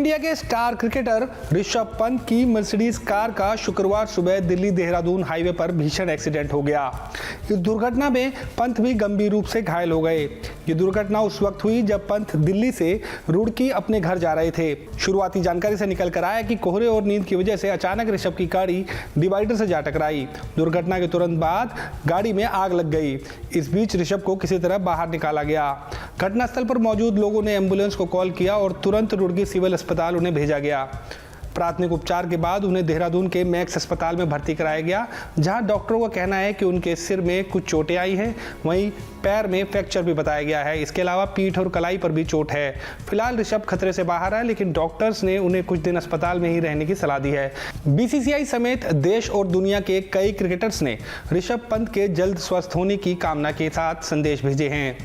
India के star cricketer Rishabh Pant की Mercedes car का शुक्रवार सुबह दिल्ली देहरादून हाईवे पर भीषण एक्सीडेंट हो गया। इस दुर्घटना में पंत भी गंभीर रूप से घायल हो गए। ये दुर्घटना उस वक्त हुई जब पंत दिल्ली से रुड़की अपने घर जा रहे थे। शुरुआती जानकारी से निकल कर आया कि कोहरे और नींद की वजह से अचानक ऋषभ की गाड़ी डिवाइडर से जा टकराई। दुर्घटना के तुरंत बाद गाड़ी में आग लग गई। इस बीच ऋषभ को किसी तरह बाहर निकाला गया। घटनास्थल पर मौजूद लोगों ने एम्बुलेंस को कॉल किया और तुरंत रुड़की सिविल अस्पताल उन्हें भेजा गया। प्राथमिक उपचार के बाद उन्हें देहरादून के मैक्स अस्पताल में भर्ती कराया गया, जहां डॉक्टरों का कहना है कि उनके सिर में कुछ चोटें आई हैं, वहीं पैर में फ्रैक्चर भी बताया गया है। इसके अलावा पीठ और कलाई पर भी चोट है। फिलहाल ऋषभ खतरे से बाहर है, लेकिन डॉक्टर्स ने उन्हें कुछ दिन अस्पताल में ही रहने की सलाह दी है। बीसीसीआई समेत देश और दुनिया के कई क्रिकेटर्स ने ऋषभ पंत के जल्द स्वस्थ होने की कामना के साथ संदेश भेजे हैं।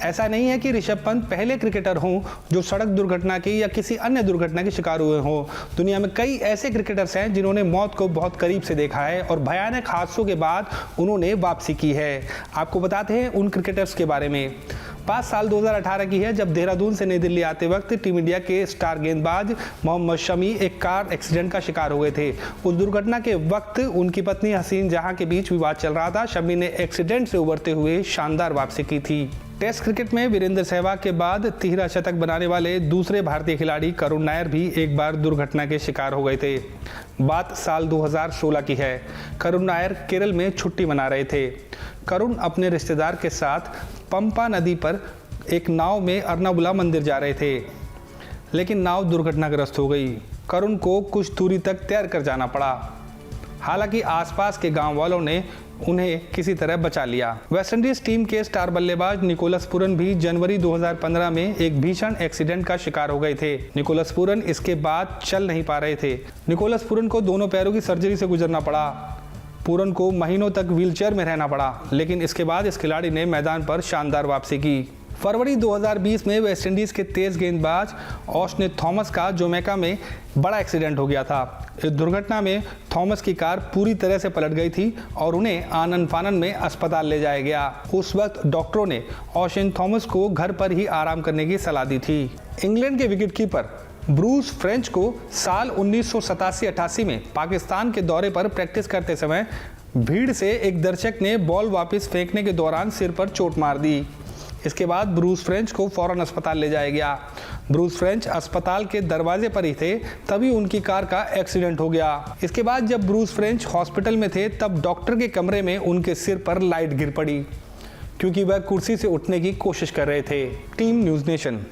ऐसा नहीं है कि ऋषभ पंत पहले क्रिकेटर हों जो सड़क दुर्घटना की या किसी अन्य दुर्घटना के शिकार हुए हों। दुनिया में कई ऐसे क्रिकेटर्स हैं जिन्होंने मौत को बहुत करीब से देखा है और भयानक हादसों के बाद उन्होंने वापसी की है। आपको बताते हैं उन क्रिकेटर्स के बारे में। बात साल 2018 की है, जब देहरादून से नई दिल्ली आते वक्त टीम इंडिया के स्टार गेंदबाज मोहम्मद शमी एक कार एक्सीडेंट का शिकार हो गए थे। उस दुर्घटना के वक्त उनकी पत्नी हसीन जहां के बीच विवाद चल रहा था। शमी ने एक्सीडेंट से उबरते हुए शानदार वापसी की थी। टेस्ट क्रिकेट में वीरेंद्र सहवाग के बाद तिहरा शतक बनाने वाले दूसरे भारतीय खिलाड़ी करुण नायर भी एक बार दुर्घटना के शिकार हो गए थे। बात साल 2016 की है। करुण नायर केरल में छुट्टी मना रहे थे। करुण अपने रिश्तेदार के साथ पंपा नदी पर एक नाव में अर्नाकुलम मंदिर जा रहे थे, लेकिन नाव दुर्घटनाग्रस्त हो गई। करुण को कुछ दूरी तक तैर कर जाना पड़ा। हालांकि आसपास के गांव वालों ने उन्हें किसी तरह बचा लिया। वेस्टइंडीज टीम के स्टार बल्लेबाज निकोलस पूरन भी जनवरी 2015 में एक भीषण एक्सीडेंट का शिकार हो गए थे। निकोलस पूरन इसके बाद चल नहीं पा रहे थे। निकोलस पूरन को दोनों पैरों की सर्जरी से गुजरना पड़ा। पूरन को महीनों तक व्हीलचेयर में रहना पड़ा, लेकिन इसके बाद इस खिलाड़ी ने मैदान पर शानदार वापसी की। फरवरी 2020 में वेस्टइंडीज के तेज गेंदबाज ऑशने थॉमस का जमैका में बड़ा एक्सीडेंट हो गया था। इस दुर्घटना में थॉमस की कार पूरी तरह से पलट गई थी और उन्हें आनन फानन में अस्पताल ले जाया गया। उस वक्त डॉक्टरों ने ऑशने थॉमस को घर पर ही आराम करने की सलाह दी थी। इंग्लैंड के विकेटकीपर ब्रूस फ्रेंच को साल 1987-88 में पाकिस्तान के दौरे पर प्रैक्टिस करते समय भीड़ से एक दर्शक ने बॉल वापस फेंकने के दौरान सिर पर चोट मार दी। इसके बाद ब्रूस फ्रेंच को फौरन अस्पताल ले जाया गया। ब्रूस फ्रेंच अस्पताल के दरवाजे पर ही थे, तभी उनकी कार का एक्सीडेंट हो गया। इसके बाद जब ब्रूस फ्रेंच हॉस्पिटल में थे, तब डॉक्टर के कमरे में उनके सिर पर लाइट गिर पड़ी, क्योंकि वह कुर्सी से उठने की कोशिश कर रहे थे। Team news nation.